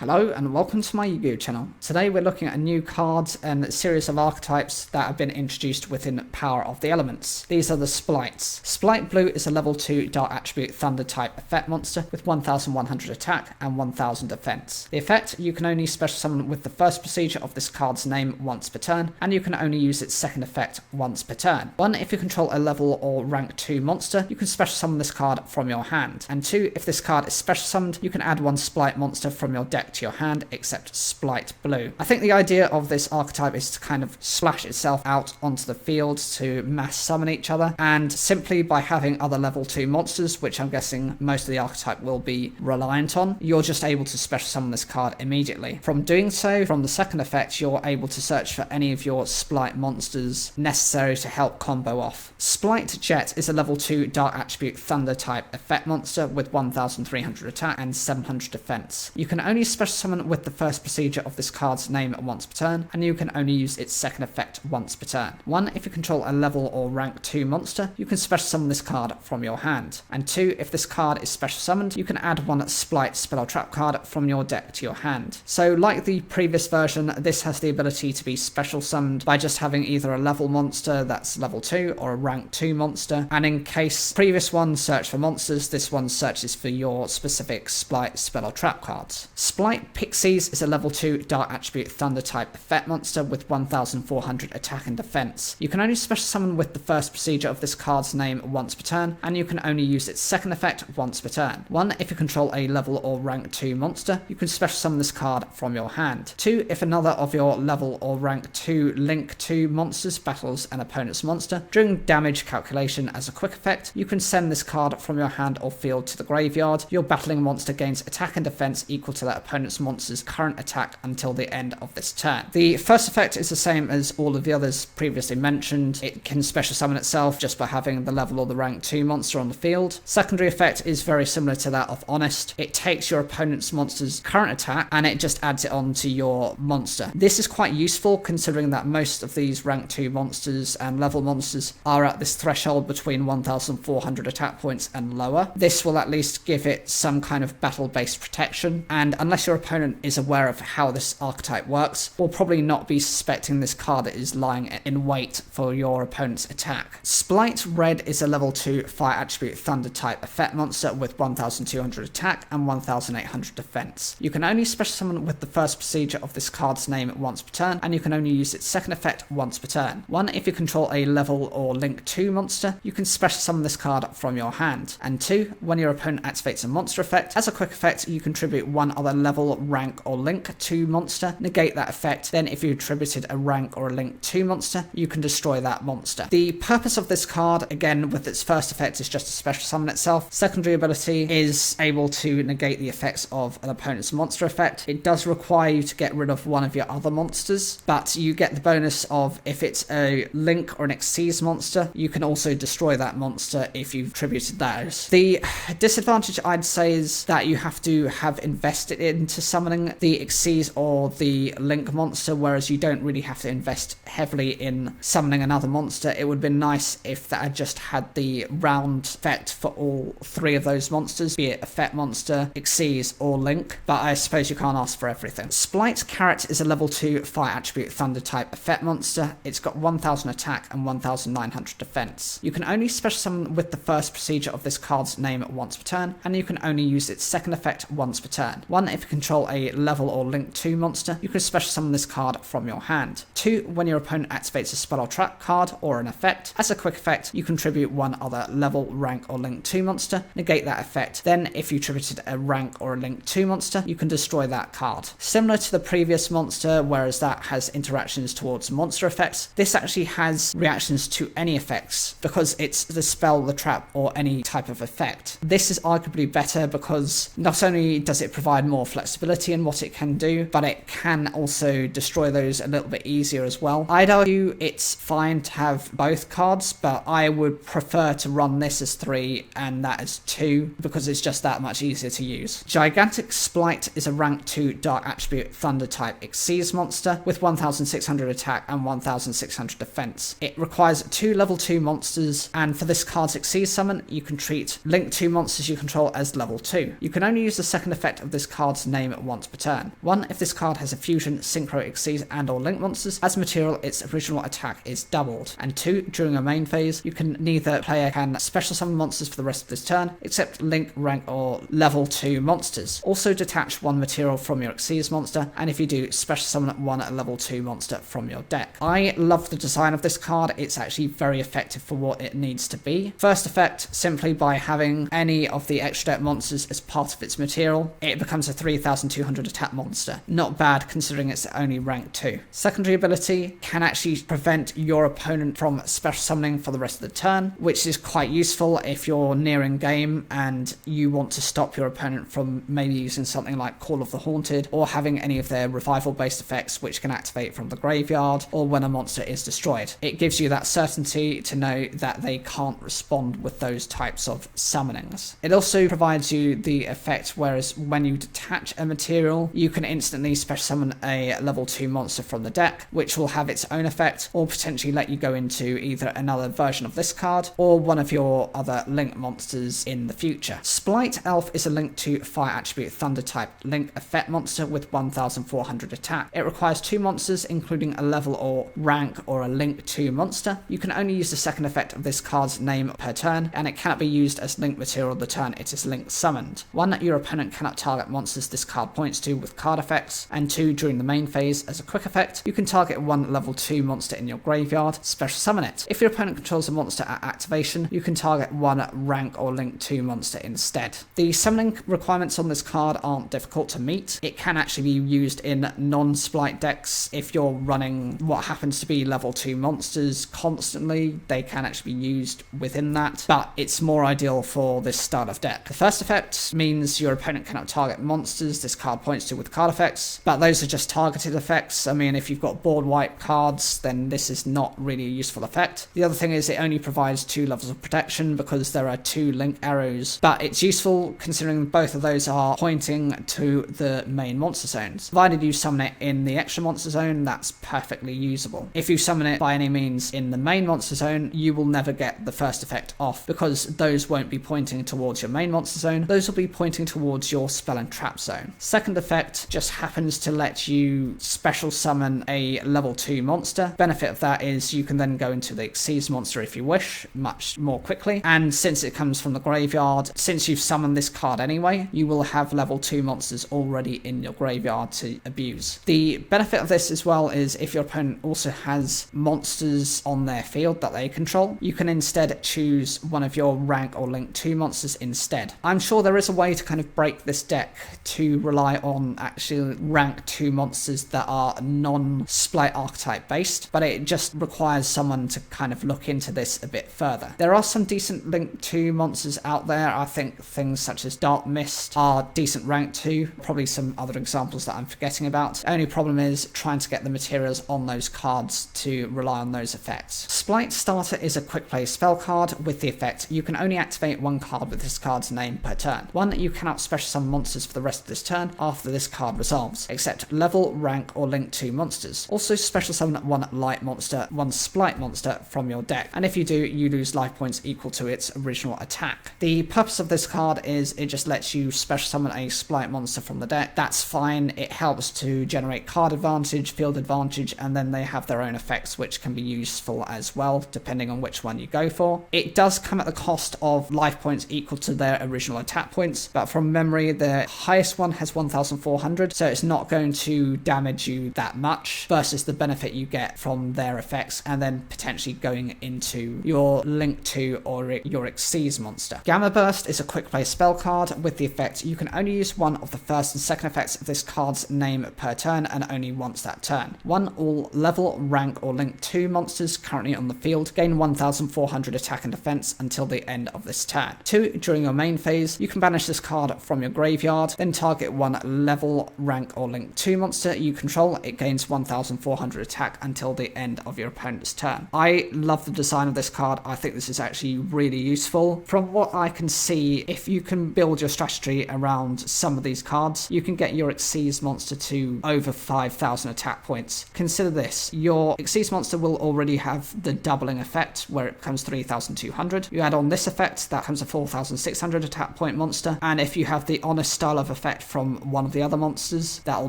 Hello and welcome to my Yu-Gi-Oh channel. Today we're looking at a new cards and a series of archetypes that have been introduced within Power of the Elements. These are the splites. Splight Blue is a level 2 Dark Attribute Thunder type effect monster with 1100 attack and 1000 defense. The effect, you can only special summon with the first procedure of this card's name once per turn, and you can only use its second effect once per turn. 1. If you control a level or rank 2 monster, you can special summon this card from your hand. And 2. If this card is special summoned, you can add one splight monster from your deck to your hand except Splight Blue. I think the idea of this archetype is to kind of splash itself out onto the field to mass summon each other, and simply by having other level 2 monsters, which I'm guessing most of the archetype will be reliant on, you're just able to special summon this card immediately. From doing so, from the second effect, you're able to search for any of your Splight monsters necessary to help combo off. Splight Jet is a level 2 Dark Attribute Thunder type effect monster with 1300 attack and 700 defense. You can only special summon with the first procedure of this card's name once per turn, and you can only use its second effect once per turn. 1. If you control a level or rank 2 monster, you can special summon this card from your hand. And 2. If this card is special summoned, you can add one Splight spell or trap card from your deck to your hand. So like the previous version, this has the ability to be special summoned by just having either a level monster that's level 2 or a rank 2 monster, and in case previous one searched for monsters, this one searches for your specific Splight spell or trap cards. Splight Pixies is a level 2 Dark Attribute Thunder type effect monster with 1400 attack and defense. You can only special summon with the first procedure of this card's name once per turn, and you can only use its second effect once per turn. 1. If you control a level or rank 2 monster, you can special summon this card from your hand. 2. If another of your level or rank 2 link 2 monsters battles an opponent's monster, during damage calculation as a quick effect, you can send this card from your hand or field to the graveyard. Your battling monster gains attack and defense equal to that opponent's monster's current attack until the end of this turn. The first effect is the same as all of the others previously mentioned. It can special summon itself just by having the level or the rank 2 monster on the field. Secondary effect is very similar to that of Honest. It takes your opponent's monster's current attack and it just adds it on to your monster. This is quite useful considering that most of these rank 2 monsters and level monsters are at this threshold between 1400 attack points and lower. This will at least give it some kind of battle-based protection, and unless your opponent is aware of how this archetype works, will probably not be suspecting this card is lying in wait for your opponent's attack. Splight Red is a level 2 Fire Attribute Thunder type effect monster with 1200 attack and 1800 defense. You can only special summon with the first procedure of this card's name once per turn, and you can only use its second effect once per turn. 1. If you control a level or link 2 monster, you can special summon this card from your hand. And 2. When your opponent activates a monster effect, as a quick effect, you contribute one other level, rank, or link 2 monster, negate that effect. Then if you attributed a rank or a link 2 monster, you can destroy that monster. The purpose of this card, again with its first effect, is just to special summon itself. Secondary ability is able to negate the effects of an opponent's monster effect. It does require you to get rid of one of your other monsters, but you get the bonus of if it's a link or an Xyz monster, you can also destroy that monster if you've attributed those. The disadvantage I'd say is that you have to have invested into summoning the Xyz or the link monster, whereas you don't really have to invest heavily in summoning another monster. It would have been nice if that had just had the round effect for all 3 of those monsters, be it effect monster, Xyz, or link, but I suppose you can't ask for everything. Splight Carrot is a level 2 Fire Attribute Thunder type effect monster. It's got 1000 attack and 1900 defense. You can only special summon with the first procedure of this card's name once per turn, and you can only use its second effect once per turn. 1. If you control a level or link 2 monster, you can special summon this card from your hand. 2. When your opponent activates a spell or trap card or an effect, as a quick effect, you contribute one other level, rank, or link 2 monster, negate that effect. Then if you attributed a rank or a link 2 monster, you can destroy that card. Similar to the previous monster, whereas that has interactions towards monster effects, this actually has reactions to any effects because it's the spell, the trap, or any type of effect. This is arguably better because not only does it provide more flexibility in what it can do, but it can also destroy those a little bit easier as well. I'd argue it's fine to have both cards, but I would prefer to run this as 3 and that as 2 because it's just that much easier to use. Gigantic Splight is a rank 2 Dark Attribute Thunder type Xyz monster with 1600 attack and 1600 defense. It requires 2 level 2 monsters, and for this card's Xyz summon, you can treat link 2 monsters you control as level 2. You can only use the second effect of this card's name once per turn. 1. If this card has a fusion, synchro, exceed, and or link monsters, as material its original attack is doubled. And 2. During a main phase, you can neither player can special summon monsters for the rest of this turn, except link, rank, or level 2 monsters. Also detach 1 material from your Xyz monster, and if you do, special summon 1 level 2 monster from your deck. I love the design of this card. It's actually very effective for what it needs to be. First effect, simply by having any of the extra deck monsters as part of its material, it becomes a 3200 attack monster. Not bad considering it's only rank 2. Secondary ability can actually prevent your opponent from special summoning for the rest of the turn, which is quite useful if you're nearing game and you want to stop your opponent from maybe using something like Call of the Haunted, or having any of their revival based effects which can activate from the graveyard, or when a monster is destroyed. It gives you that certainty to know that they can't respond with those types of summonings. It also provides you the effect whereas when you detach a material, you can instantly special summon a level 2 monster from the deck, which will have its own effect, or potentially let you go into either another version of this card or one of your other link monsters in the future. Splight Elf is a link to fire attribute thunder type link effect monster with 1400 attack. It requires 2 monsters, including a level or rank or a link 2 monster. You can only use the second effect of this card's name per turn, and it cannot be used as link material the turn it is link summoned. 1. Your opponent cannot target monsters this card points to with card effects, and 2. During the main phase, as a quick effect, you can target 1 level 2 monster in your graveyard, special summon it. If your opponent controls a monster at activation, you can target 1 rank or link 2 monster instead. The summoning requirements on this card aren't difficult to meet. It can actually be used in non-splight decks. If you're running what happens to be level 2 monsters constantly, they can actually be used within that, but it's more ideal for this style of deck. The first effect means your opponent cannot target monsters this card points to with card effects, but those are just targeted effects. I mean, if you've got board wipe cards, then this is not really a useful effect. The other thing is it only provides 2 levels of protection because there are 2 link arrows, but it's useful considering both of those are pointing to the main monster zones. Provided you summon it in the extra monster zone, that's perfectly usable. If you summon it by any means in the main monster zone, you will never get the first effect off because those won't be pointing towards your main monster zone, those will be pointing towards your spell and trap zone. Second effect just happens to let you special summon a level 2 monster. Benefit of that is you can then go into the Xyz monster if you wish, much more quickly, and since it comes from the graveyard, since you've summoned this card anyway, you will have level 2 monsters already in your graveyard to abuse. The benefit of this as well is if your opponent also has monsters on their field that they control, you can instead choose one of your rank or link 2 monsters instead. I'm sure there is a way to kind of break this deck to rely on actually rank 2 monsters that are non-splight archetype based, but it just requires someone to kind of look into this a bit further. There are some decent link 2 monsters out there. I think things such as Dark Mist are decent rank 2, probably some other examples that I'm forgetting about. The only problem is trying to get the materials on those cards to rely on those effects. Splight Starter is a quick play spell card with the effect you can only activate 1 card with this card's name per turn. 1. You cannot special summon monsters for the rest of this turn after this card resolves, except level, rank, or link 2 monsters. Also special summon 1 light monster, 1 splight monster from your deck, and if you do, you lose life points equal to its original attack. The purpose of this card is it just lets you special summon a splight monster from the deck. That's fine. It helps to generate card advantage, field advantage, and then they have their own effects which can be useful as well depending on which one you go for. It does come at the cost of life points equal to their original attack points, but from memory the highest one has 1400, so it's not going to damage you that much versus the benefit you get from their effects and then potentially going into your link 2 or your Xyz monster. Gamma Burst is a quick play spell card with the effect you can only use 1 of the first and second effects of this card's name per turn and only once that turn. 1. All level, rank, or link 2 monsters currently on the field gain 1400 attack and defense until the end of this turn. 2. During your main phase, you can banish this card from your graveyard, then target 1 level, rank, or link 2 monster you control. It gains 1400 attack until the end of your opponent's turn. I love the design of this card. I think this is actually really useful. From what I can see, if you can build your strategy around some of these cards, you can get your Xyz monster to over 5000 attack points. Consider this, your Xyz monster will already have the doubling effect where it becomes 3200. You add on this effect, that comes a 4600 attack point monster, and if you have the honest style of effect effect from one of the other monsters, that will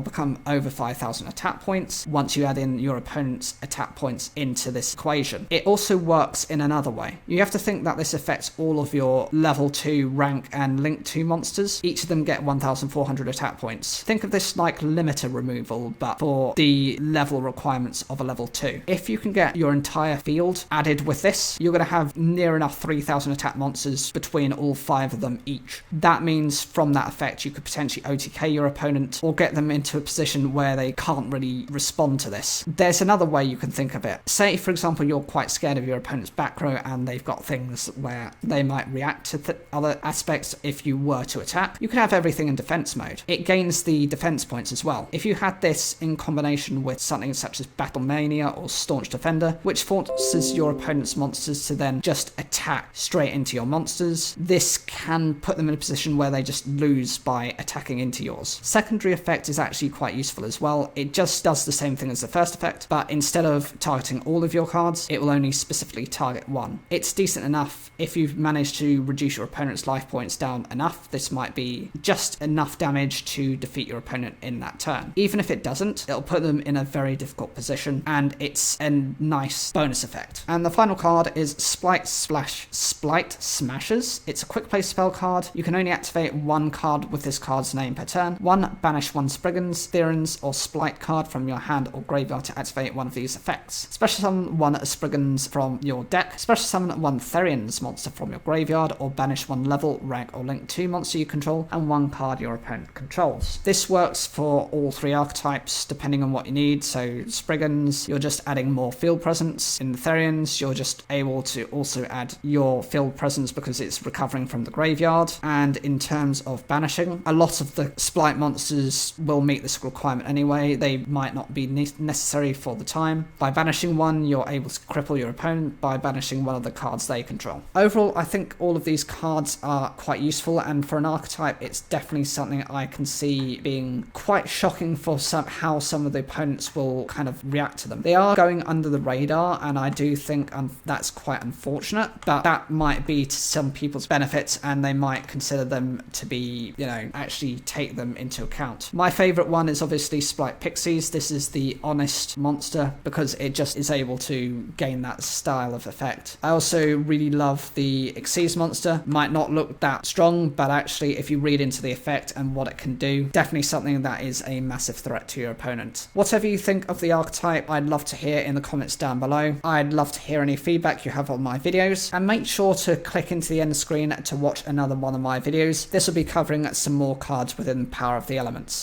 become over 5,000 attack points once you add in your opponent's attack points into this equation. It also works in another way. You have to think that this affects all of your level 2 rank and link 2 monsters. Each of them get 1,400 attack points. Think of this like limiter removal, but for the level requirements of a level 2. If you can get your entire field added with this, you're going to have near enough 3,000 attack monsters between all 5 of them each. That means from that effect you could potentially OTK your opponent or get them into a position where they can't really respond to this. There's another way you can think of it. Say for example you're quite scared of your opponent's back row and they've got things where they might react to other aspects if you were to attack. You could have everything in defense mode. It gains the defense points as well. If you had this in combination with something such as Battle Mania or Staunch Defender, which forces your opponent's monsters to then just attack straight into your monsters, this can put them in a position where they just lose by attacking into yours. Secondary effect is actually quite useful as well. It just does the same thing as the first effect, but instead of targeting all of your cards, it will only specifically target one. It's decent enough. If you've managed to reduce your opponent's life points down enough, this might be just enough damage to defeat your opponent in that turn. Even if it doesn't, it'll put them in a very difficult position, and it's a nice bonus effect. And the final card is Splight Smashers. It's a quick play spell card. You can only activate one card with this card's name per turn. One, banish one Spriggans, Therians, or Splight card from your hand or graveyard to activate one of these effects. Special summon one Spriggans from your deck. Special summon one Therians monster from your graveyard, or banish one level, rank, or link 2 monster you control, and one card your opponent controls. This works for all 3 archetypes depending on what you need. So Spriggans, you're just adding more field presence. In the Therians, you're just able to also add your field presence because it's recovering from the graveyard. And in terms of banishing, a lot of the Splight monsters will meet this requirement anyway. They might not be necessary for the time. By banishing one, you're able to cripple your opponent by banishing one of the cards they control. Overall, I think all of these cards are quite useful, and for an archetype, it's definitely something I can see being quite shocking for how some of the opponents will kind of react to them. They are going under the radar, and I do think that's quite unfortunate, but that might be to some people's benefit, and they might consider them to be, actually take them into account. My favourite one is obviously Splight Pixies. This is the honest monster because it just is able to gain that style of effect. I also really love the Xyz monster. Might not look that strong, but actually if you read into the effect and what it can do, definitely something that is a massive threat to your opponent. Whatever you think of the archetype, I'd love to hear in the comments down below. I'd love to hear any feedback you have on my videos, and make sure to click into the end screen to watch another one of my videos. This will be covering some more cards within Power of the Elements.